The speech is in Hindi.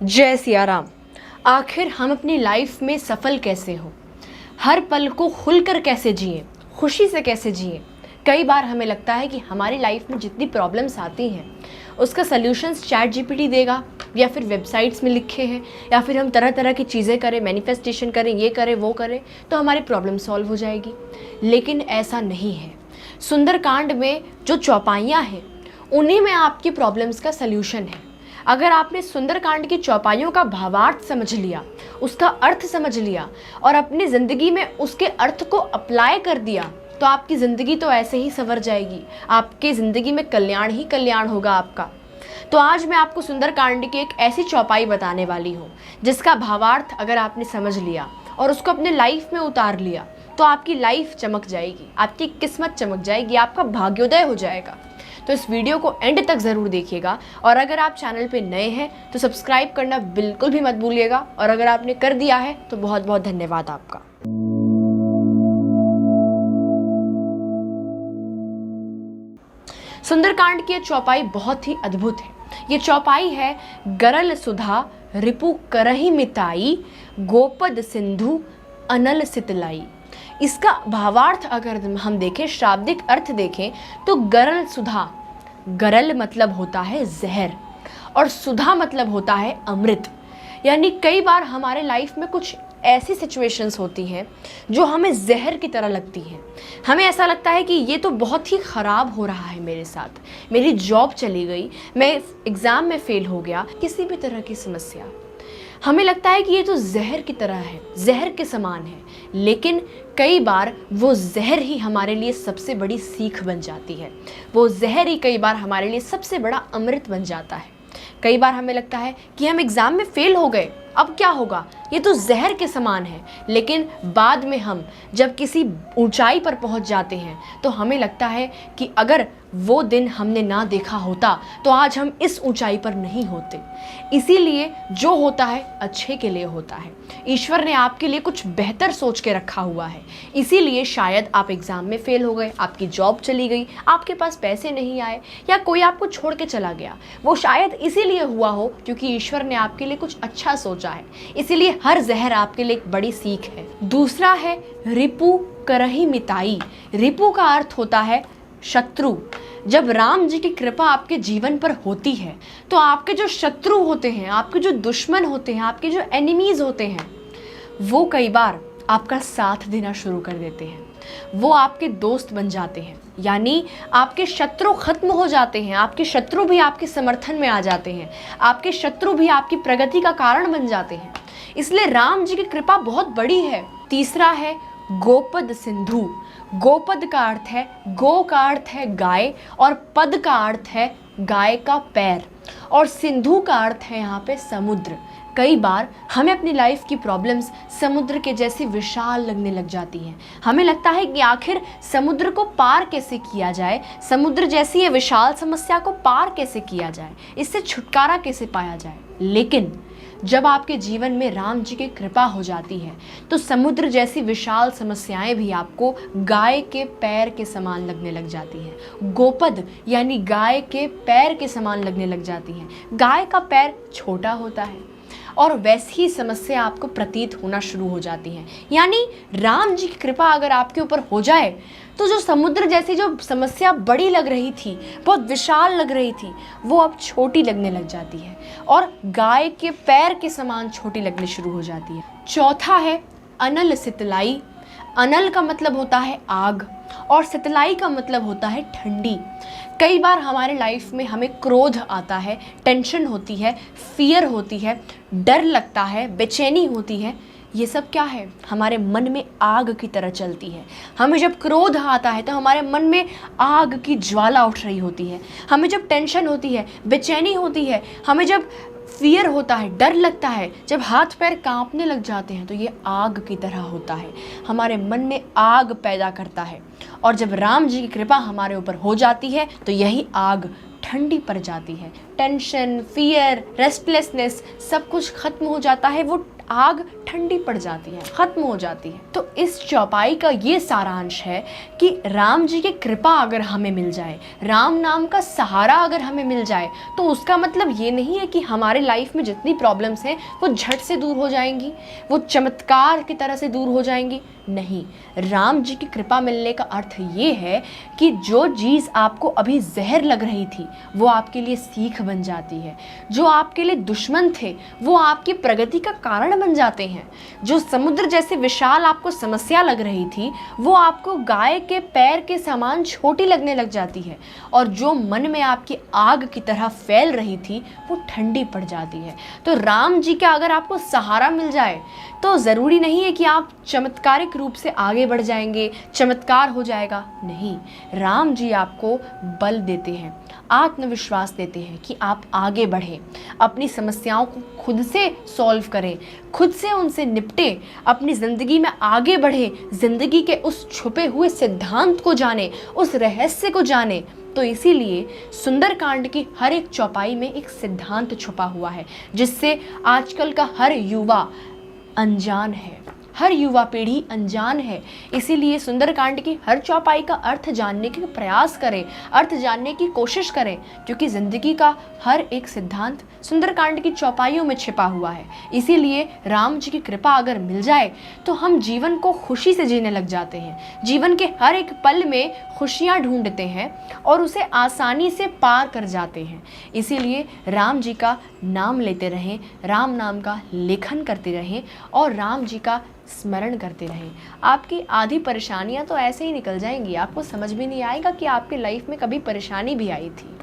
जय सिया राम। आखिर हम अपनी लाइफ में सफल कैसे हो, हर पल को खुलकर कैसे जिए, खुशी से कैसे जिए। कई बार हमें लगता है कि हमारी लाइफ में जितनी प्रॉब्लम्स आती हैं उसका सल्यूशंस चैट जीपीटी देगा, या फिर वेबसाइट्स में लिखे हैं, या फिर हम तरह तरह की चीज़ें करें, मैनिफेस्टेशन करें, ये करें वो करें तो हमारी प्रॉब्लम सॉल्व हो जाएगी। लेकिन ऐसा नहीं है। सुंदरकांड में जो चौपाइयाँ हैं उन्हीं में आपकी प्रॉब्लम्स का सल्यूशन है। अगर आपने सुंदरकांड की चौपाइयों का भावार्थ समझ लिया, उसका अर्थ समझ लिया और अपनी ज़िंदगी में उसके अर्थ को अप्लाई कर दिया तो आपकी ज़िंदगी तो ऐसे ही संवर जाएगी। आपकी ज़िंदगी में कल्याण ही कल्याण होगा आपका। तो आज मैं आपको सुंदरकांड की एक ऐसी चौपाई बताने वाली हूँ जिसका भावार्थ अगर आपने समझ लिया और उसको अपने लाइफ में उतार लिया तो आपकी लाइफ चमक जाएगी, आपकी किस्मत चमक जाएगी, आपका भाग्योदय हो जाएगा। तो इस वीडियो को एंड तक ज़रूर देखिएगा और अगर आप चैनल पे नए हैं तो सब्सक्राइब करना बिल्कुल भी मत भूलिएगा, और अगर आपने कर दिया है तो बहुत बहुत धन्यवाद आपका। सुंदरकांड की ये चौपाई बहुत ही अद्भुत है। ये चौपाई है गरल सुधा रिपु करहि मिताई, गोपद सिंधु अनल सितलाई। इसका भावार्थ अगर हम देखें, शाब्दिक अर्थ देखें तो गरल सुधा, गरल मतलब होता है जहर और सुधा मतलब होता है अमृत। यानी कई बार हमारे लाइफ में कुछ ऐसी सिचुएशंस होती हैं जो हमें जहर की तरह लगती हैं। हमें ऐसा लगता है कि ये तो बहुत ही ख़राब हो रहा है मेरे साथ, मेरी जॉब चली गई, मैं एग्ज़ाम में फ़ेल हो गया, किसी भी तरह की समस्या। हमें लगता है कि ये तो जहर की तरह है, जहर के समान है। लेकिन कई बार वो जहर ही हमारे लिए सबसे बड़ी सीख बन जाती है। वो जहर ही कई बार हमारे लिए सबसे बड़ा अमृत बन जाता है। कई बार हमें लगता है कि हम एग्ज़ाम में फ़ेल हो गए, अब क्या होगा, ये तो जहर के समान है। लेकिन बाद में हम जब किसी ऊंचाई पर पहुंच जाते हैं तो हमें लगता है कि अगर वो दिन हमने ना देखा होता तो आज हम इस ऊंचाई पर नहीं होते। इसीलिए जो होता है अच्छे के लिए होता है। ईश्वर ने आपके लिए कुछ बेहतर सोच के रखा हुआ है। इसीलिए शायद आप एग्ज़ाम में फ़ेल हो गए, आपकी जॉब चली गई, आपके पास पैसे नहीं आए, या कोई आपको छोड़ के चला गया। वो शायद इसीलिए हुआ हो क्योंकि ईश्वर ने आपके लिए कुछ अच्छा सोचा है। इसीलिए हर जहर आपके लिए एक बड़ी सीख है। दूसरा है रिपु करहि मिताई। रिपु का अर्थ होता है शत्रु। जब राम जी की कृपा आपके जीवन पर होती है तो आपके जो शत्रु होते हैं, आपके जो दुश्मन होते हैं, आपके जो एनिमीज होते हैं, वो कई बार आपका साथ देना शुरू कर देते हैं। वो आपके दोस्त बन जाते हैं। यानी आपके शत्रु खत्म हो जाते हैं, आपके शत्रु भी आपके समर्थन में आ जाते हैं, आपके शत्रु भी आपकी प्रगति का कारण बन जाते हैं। इसलिए राम जी की कृपा बहुत बड़ी है। तीसरा है गोपद सिंधु। गोपद का अर्थ है, गो का अर्थ है गाय, और पद का अर्थ है गाय का पैर, और सिंधु का अर्थ है यहाँ पे समुद्र। कई बार हमें अपनी लाइफ की प्रॉब्लम्स समुद्र के जैसी विशाल लगने लग जाती हैं। हमें लगता है कि आखिर समुद्र को पार कैसे किया जाए, समुद्र जैसी ये विशाल समस्या को पार कैसे किया जाए, इससे छुटकारा कैसे पाया जाए। लेकिन जब आपके जीवन में राम जी की कृपा हो जाती है तो समुद्र जैसी विशाल समस्याएं भी आपको गाय के पैर के समान लगने लग जाती हैं। गोपद यानी गाय के पैर के समान लगने लग जाती हैं। गाय का पैर छोटा होता है और वैसी ही समस्या आपको प्रतीत होना शुरू हो जाती है। यानी राम जी की कृपा अगर आपके ऊपर हो जाए तो जो समुद्र जैसी जो समस्या बड़ी लग रही थी, बहुत विशाल लग रही थी, वो अब छोटी लगने लग जाती है और गाय के पैर के समान छोटी लगने शुरू हो जाती है। चौथा है अनल सितलाई। अनल का मतलब होता है आग और सितलाई का मतलब होता है ठंडी। कई बार हमारे लाइफ में हमें क्रोध आता है, टेंशन होती है, फियर होती है, डर लगता है, बेचैनी होती है। ये सब क्या है? हमारे मन में आग की तरह चलती है। हमें जब क्रोध आता है तो हमारे मन में आग की ज्वाला उठ रही होती है। हमें जब टेंशन होती है, बेचैनी होती है, हमें जब फियर होता है, डर लगता है, जब हाथ पैर कांपने लग जाते हैं तो ये आग की तरह होता है, हमारे मन में आग पैदा करता है। और जब राम जी की कृपा हमारे ऊपर हो जाती है तो यही आग ठंडी पड़ जाती है, टेंशन, फियर, रेस्टलेसनेस सब कुछ खत्म हो जाता है, वो आग ठंडी पड़ जाती है, खत्म हो जाती है। तो इस चौपाई का ये सारांश है कि राम जी की कृपा अगर हमें मिल जाए, राम नाम का सहारा अगर हमें मिल जाए, तो उसका मतलब ये नहीं है कि हमारे लाइफ में जितनी प्रॉब्लम्स हैं वो झट से दूर हो जाएंगी, वो चमत्कार की तरह से दूर हो जाएंगी। नहीं, राम जी की कृपा मिलने का अर्थ ये है कि जो चीज़ आपको अभी जहर लग रही थी वो आपके लिए सीख बन जाती है, जो आपके लिए दुश्मन थे वो आपकी प्रगति का कारण बन जाते हैं, जो समुद्र जैसे विशाल आपको समस्या लग रही थी वो आपको गाय के पैर के समान छोटी लगने लग जाती है, और जो मन में आपकी आग की तरह फैल रही थी वो ठंडी पड़ जाती है। तो राम जी का अगर आपको सहारा मिल जाए तो ज़रूरी नहीं है कि आप चमत्कारिक रूप से आगे बढ़ जाएंगे, चमत्कार हो जाएगा। नहीं, राम जी आपको बल देते हैं, आत्मविश्वास देते हैं कि आप आगे बढ़ें, अपनी समस्याओं को खुद से सॉल्व करें, खुद से उनसे निपटें, अपनी ज़िंदगी में आगे बढ़ें, ज़िंदगी के उस छुपे हुए सिद्धांत को जानें, उस रहस्य को जानें। तो इसीलिए सुंदरकांड की हर एक चौपाई में एक सिद्धांत छुपा हुआ है जिससे आजकल का हर युवा अनजान है, हर युवा पीढ़ी अनजान है। इसीलिए सुंदरकांड की हर चौपाई का अर्थ जानने के प्रयास करें, अर्थ जानने की कोशिश करें, क्योंकि ज़िंदगी का हर एक सिद्धांत सुंदरकांड की चौपाइयों में छिपा हुआ है। इसीलिए राम जी की कृपा अगर मिल जाए तो हम जीवन को खुशी से जीने लग जाते हैं, जीवन के हर एक पल में खुशियाँ ढूंढते हैं और उसे आसानी से पार कर जाते हैं। इसीलिए राम जी का नाम लेते रहें, राम नाम का लेखन करते रहें और राम जी का स्मरण करते रहें। आपकी आधी परेशानियां तो ऐसे ही निकल जाएंगी, आपको समझ भी नहीं आएगा कि आपके लाइफ में कभी परेशानी भी आई थी।